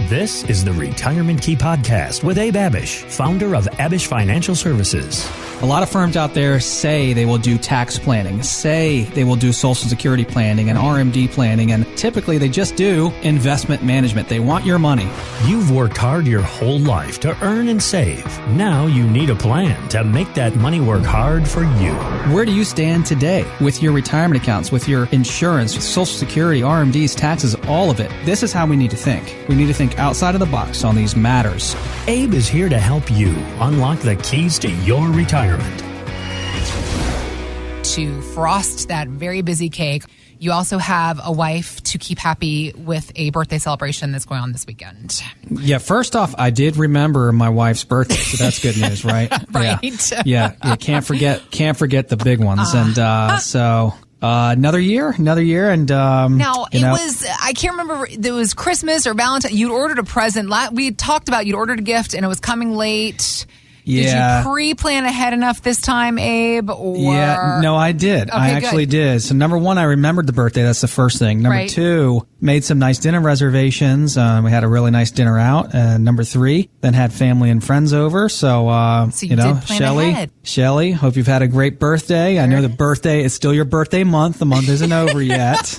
This is the Retirement Key Podcast with Abe Abish, founder of Abish Financial Services. A lot of firms out there say they will do tax planning, say they will do Social Security planning and RMD planning, and typically they just do investment management. They want your money. You've worked hard your whole life to earn and save. Now you need a plan to make that money work hard for you. Where do you stand today with your retirement accounts, with your insurance, with Social Security, RMDs, taxes, all of it? This is how we need to think. We need to think outside of the box on these matters. Abe is here to help you unlock the keys to your retirement. To frost that very busy cake, you also have a wife to keep happy with a birthday celebration that's going on this weekend. Yeah, first off, I did remember my wife's birthday, so that's good news, right? Right. Yeah, can't forget the big ones. And so another year, and now was, I can't remember, it was Christmas or Valentine. You'd ordered a present. We talked about you'd ordered a gift and it was coming late. Yeah. Did you pre-plan ahead enough this time, Abe? Yeah, no, I did. Okay, I actually did. So number one, I remembered the birthday. That's the first thing. Number two, made some nice dinner reservations. We had a really nice dinner out. Number three, then had family and friends over. So you did plan Shelly, hope you've had a great birthday. Sure. I know the birthday is still your birthday month. The month isn't over yet.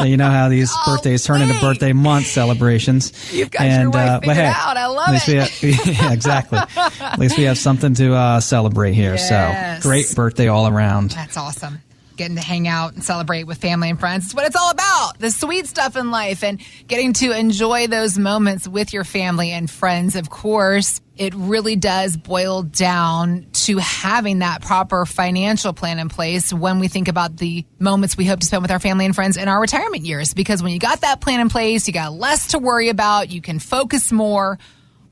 You know how these birthdays turn into birthday month celebrations. You've got your wife figured out. I love it. Yeah, exactly. At least we have something to celebrate here. Yes. So great birthday all around. That's awesome. Getting to hang out and celebrate with family and friends. It's what it's all about. The sweet stuff in life and getting to enjoy those moments with your family and friends. Of course, it really does boil down to having that proper financial plan in place when we think about the moments we hope to spend with our family and friends in our retirement years. Because when you got that plan in place, you got less to worry about. You can focus more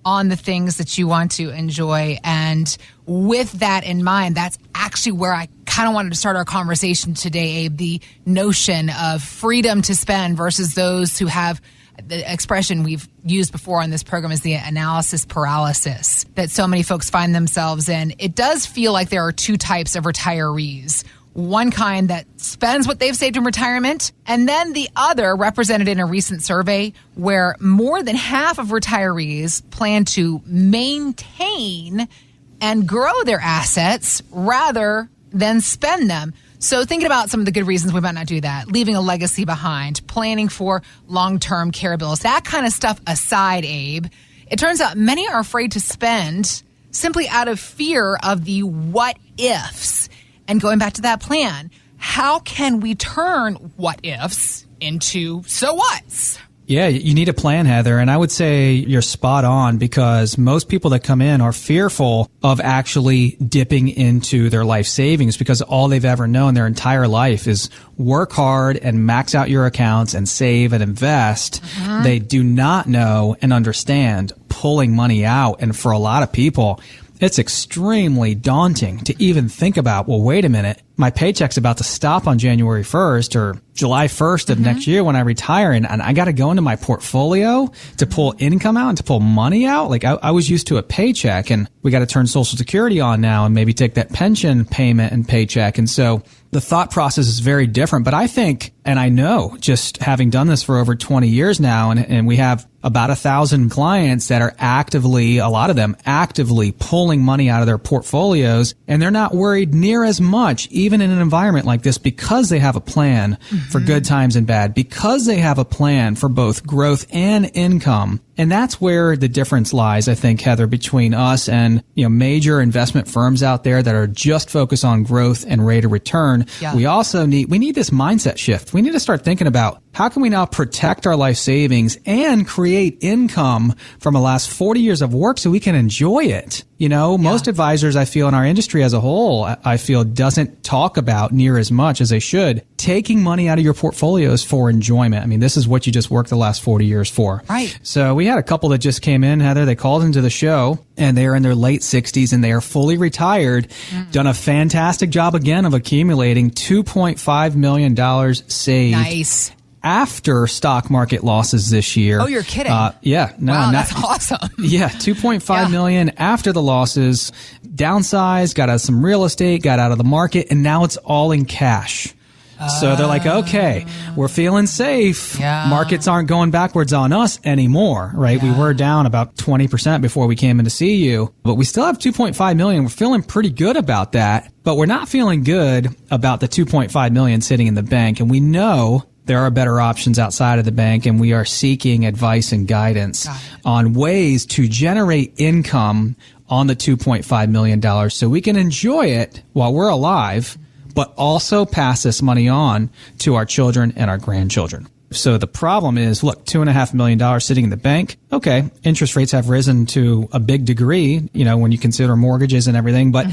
on the things that you want to enjoy. And with that in mind, that's actually where I kind of wanted to start our conversation today, Abe, the notion of freedom to spend versus those who have the expression we've used before on this program is the analysis paralysis that so many folks find themselves in. It does feel like there are two types of retirees. One kind that spends what they've saved in retirement, and then the other represented in a recent survey where more than half of retirees plan to maintain and grow their assets rather than spend them. So thinking about some of the good reasons we might not do that, leaving a legacy behind, planning for long-term care bills, that kind of stuff aside, Abe, it turns out many are afraid to spend simply out of fear of the what ifs. And going back to that plan, how can we turn what ifs into so whats? Yeah, you need a plan, Heather. And I would say you're spot on because most people that come in are fearful of actually dipping into their life savings because all they've ever known their entire life is work hard and max out your accounts and save and invest. Mm-hmm. They do not know and understand pulling money out. And for a lot of people, it's extremely daunting to even think about, well, wait a minute, my paycheck's about to stop on January 1st or July 1st of next year when I retire, and I got to go into my portfolio to pull income out and to pull money out. Like I was used to a paycheck, and we got to turn Social Security on now and maybe take that pension payment and paycheck. And so the thought process is very different. But I think, and I know just having done this for over 20 years now, and we have about 1,000 clients that are actively, a lot of them actively pulling money out of their portfolios, and they're not worried near as much, even in an environment like this, because they have a plan for good times and bad, because they have a plan for both growth and income. And that's where the difference lies, I think, Heather, between us and, major investment firms out there that are just focused on growth and rate of return. Yeah. We need this mindset shift. We need to start thinking about how can we now protect our life savings and create income from the last 40 years of work so we can enjoy it. Most advisors, I feel, in our industry as a whole, I feel doesn't talk about near as much as they should. Taking money out of your portfolios for enjoyment. I mean, this is what you just worked the last 40 years for. Right. So we had a couple that just came in, Heather. They called into the show, and they are in their late 60s, and they are fully retired. Done a fantastic job again of accumulating $2.5 million saved. Nice. After stock market losses this year. Oh, you're kidding. Yeah. No, wow, that's awesome. Yeah, $2.5 million after the losses. Downsized, got out of some real estate, got out of the market, and now it's all in cash. So they're like, okay, we're feeling safe. Yeah. Markets aren't going backwards on us anymore, right? Yeah. We were down about 20% before we came in to see you, but we still have 2.5 million. We're feeling pretty good about that, but we're not feeling good about the 2.5 million sitting in the bank. And we know there are better options outside of the bank, and we are seeking advice and guidance on ways to generate income on the $2.5 million so we can enjoy it while we're alive, but also pass this money on to our children and our grandchildren. So the problem is, look, $2.5 million sitting in the bank. Okay, interest rates have risen to a big degree, when you consider mortgages and everything. But,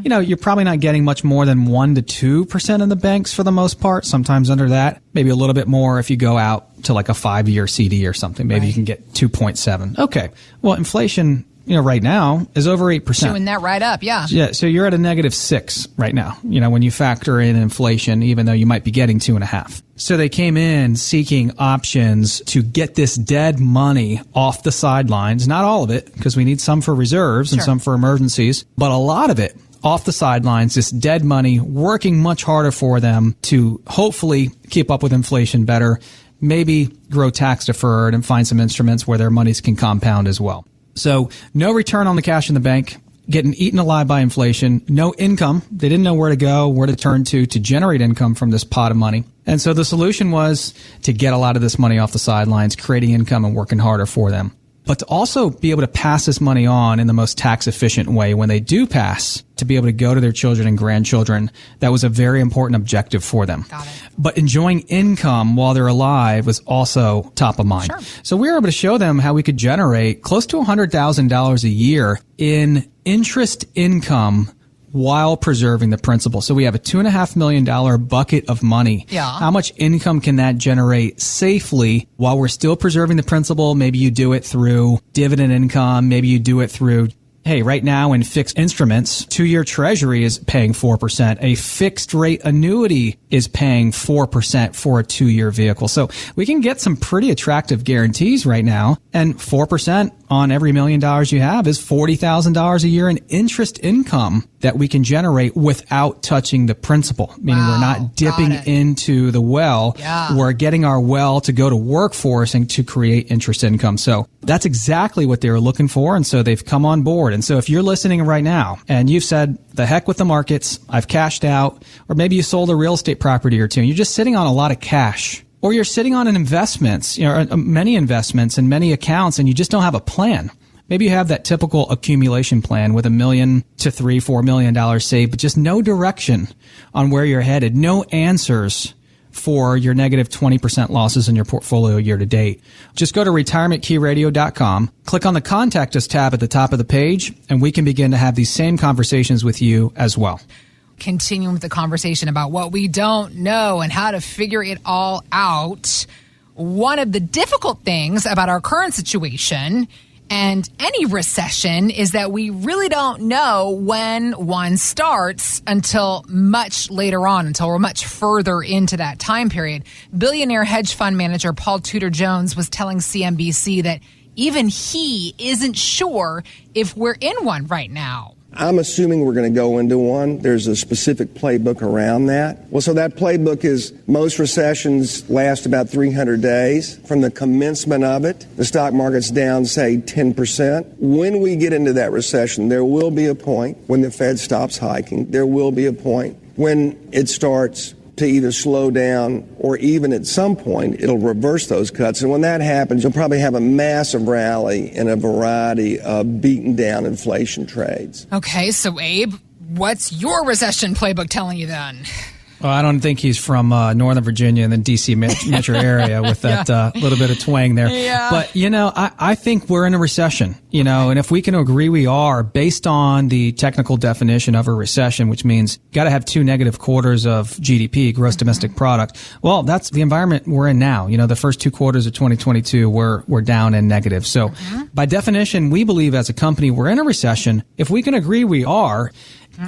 you're probably not getting much more than 1% to 2% in the banks for the most part, sometimes under that. Maybe a little bit more if you go out to like a 5-year CD or something. Maybe you can get 2.7. Okay, well, inflation right now is over 8%. Chewing that right up, yeah. Yeah, so you're at a -6 right now, when you factor in inflation, even though you might be getting 2.5. So they came in seeking options to get this dead money off the sidelines. Not all of it, because we need some for reserves and some for emergencies, but a lot of it off the sidelines, this dead money, working much harder for them to hopefully keep up with inflation better, maybe grow tax deferred and find some instruments where their monies can compound as well. So no return on the cash in the bank, getting eaten alive by inflation, no income. They didn't know where to go, where to turn to generate income from this pot of money. And so the solution was to get a lot of this money off the sidelines, creating income and working harder for them. But to also be able to pass this money on in the most tax efficient way when they do pass, to be able to go to their children and grandchildren, that was a very important objective for them. Got it. But enjoying income while they're alive was also top of mind. Sure. So we were able to show them how we could generate close to $100,000 a year in interest income while preserving the principal. So we have a $2.5 million bucket of money. Yeah. How much income can that generate safely while we're still preserving the principal? Maybe you do it through dividend income. Maybe you do it through, hey, right now in fixed instruments, 2-year treasury is paying 4%. A fixed rate annuity is paying 4% for a 2-year vehicle. So we can get some pretty attractive guarantees right now. And 4% on every $1 million you have is $40,000 a year in interest income that we can generate without touching the principal, meaning we're not dipping into the well. Yeah. We're getting our well to go to work for us and to create interest income. So that's exactly what they were looking for. And so they've come on board. And so if you're listening right now and you've said, the heck with the markets, I've cashed out, or maybe you sold a real estate property or two and you're just sitting on a lot of cash, or you're sitting on an investments, many investments and many accounts, and you just don't have a plan. Maybe you have that typical accumulation plan with $1 million to $3-4 million saved, but just no direction on where you're headed, no answers for your negative 20% losses in your portfolio year to date. Just go to retirementkeyradio.com, click on the Contact Us tab at the top of the page, and we can begin to have these same conversations with you as well. Continuing with the conversation about what we don't know and how to figure it all out. One of the difficult things about our current situation and any recession is that we really don't know when one starts until much later on, until we're much further into that time period. Billionaire hedge fund manager Paul Tudor Jones was telling CNBC that even he isn't sure if we're in one right now. I'm assuming we're going to go into one. There's a specific playbook around that. Well, so that playbook is most recessions last about 300 days. From the commencement of it, the stock market's down, say, 10%. When we get into that recession, there will be a point when the Fed stops hiking. There will be a point when it starts to either slow down or even at some point it'll reverse those cuts. And when that happens, you'll probably have a massive rally in a variety of beaten down inflation trades. Okay, so Abe, what's your recession playbook telling you then? Well, I don't think he's from Northern Virginia and the D.C. metro area with that little bit of twang there. Yeah. But, I think we're in a recession, and if we can agree we are based on the technical definition of a recession, which means got to have 2 negative quarters of GDP, gross domestic product. Well, that's the environment we're in now. The first 2 quarters of 2022 we're down and negative. So by definition, we believe as a company we're in a recession. If we can agree we are,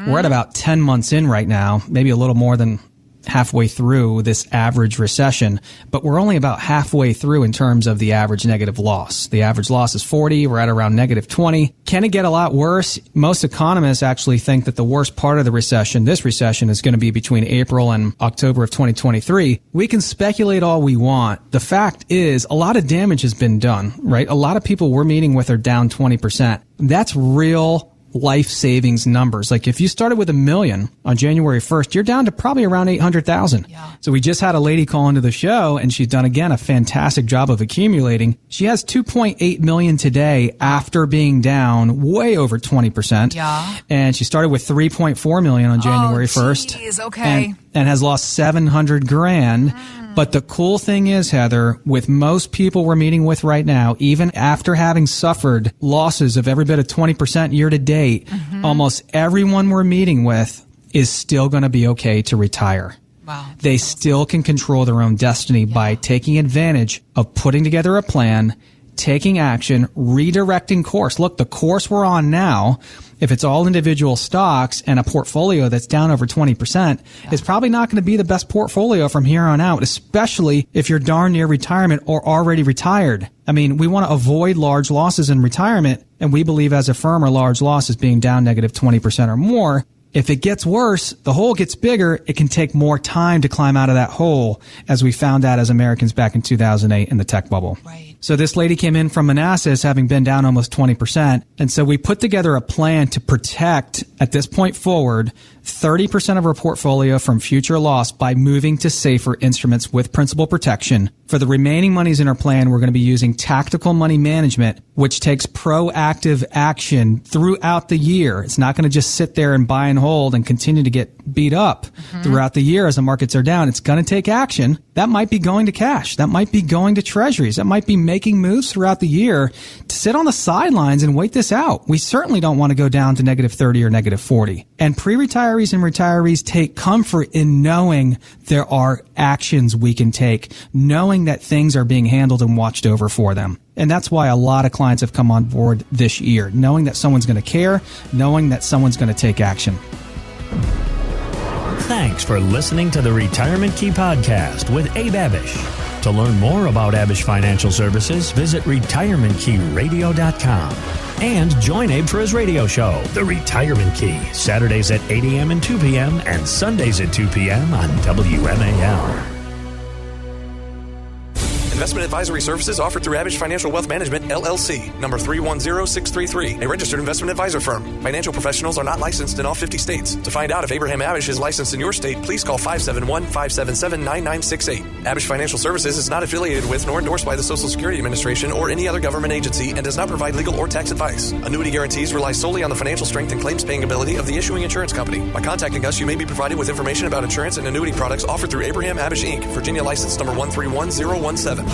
we're at about 10 months in right now, maybe a little more than halfway through this average recession, but we're only about halfway through in terms of the average negative loss. The average loss is 40. We're at around negative 20. Can it get a lot worse? Most economists actually think that the worst part of the recession, this recession, is going to be between April and October of 2023. We can speculate all we want. The fact is, a lot of damage has been done, right? A lot of people we're meeting with are down 20%. That's real life savings numbers. Like if you started with $1 million on January 1st, you're down to probably around 800,000. Yeah. So we just had a lady call into the show and she's done again a fantastic job of accumulating. She has 2.8 million today after being down way over 20%. Yeah. And she started with 3.4 million on January 1st. Geez, okay. And has lost 700 grand. But the cool thing is, Heather, with most people we're meeting with right now, even after having suffered losses of every bit of 20% year to date, almost everyone we're meeting with is still going to be okay to retire. Wow. They still can control their own destiny by taking advantage of putting together a plan, taking action, redirecting course. Look, the course we're on now, if it's all individual stocks and a portfolio that's down over 20%, is probably not going to be the best portfolio from here on out, especially if you're darn near retirement or already retired. I mean, we want to avoid large losses in retirement, and we believe as a firm our large loss is being down negative 20% or more. If it gets worse, the hole gets bigger, it can take more time to climb out of that hole, as we found out as Americans back in 2008 in the tech bubble. Right. So this lady came in from Manassas having been down almost 20%. And so we put together a plan to protect, at this point forward, 30% of her portfolio from future loss by moving to safer instruments with principal protection. For the remaining monies in our plan, we're going to be using tactical money management, which takes proactive action throughout the year. It's not going to just sit there and buy and hold and continue to get beat up throughout the year as the markets are down. It's going to take action. That might be going to cash. That might be going to treasuries. That might be making moves throughout the year to sit on the sidelines and wait this out. We certainly don't want to go down to negative 30 or negative 40. And pre-retirees and retirees take comfort in knowing there are actions we can take, knowing that things are being handled and watched over for them. And that's why a lot of clients have come on board this year, knowing that someone's going to care, knowing that someone's going to take action. Thanks for listening to the Retirement Key Podcast with Abe Abish. To learn more about Abish Financial Services, visit retirementkeyradio.com. And join Abe for his radio show, The Retirement Key, Saturdays at 8 a.m. and 2 p.m. and Sundays at 2 p.m. on WMAL. Investment advisory services offered through Abish Financial Wealth Management, LLC, number 310633, a registered investment advisor firm. Financial professionals are not licensed in all 50 states. To find out if Abraham Abish is licensed in your state, please call 571-577-9968. Abish Financial Services is not affiliated with nor endorsed by the Social Security Administration or any other government agency and does not provide legal or tax advice. Annuity guarantees rely solely on the financial strength and claims paying ability of the issuing insurance company. By contacting us, you may be provided with information about insurance and annuity products offered through Abraham Abish Inc., Virginia license number 131017.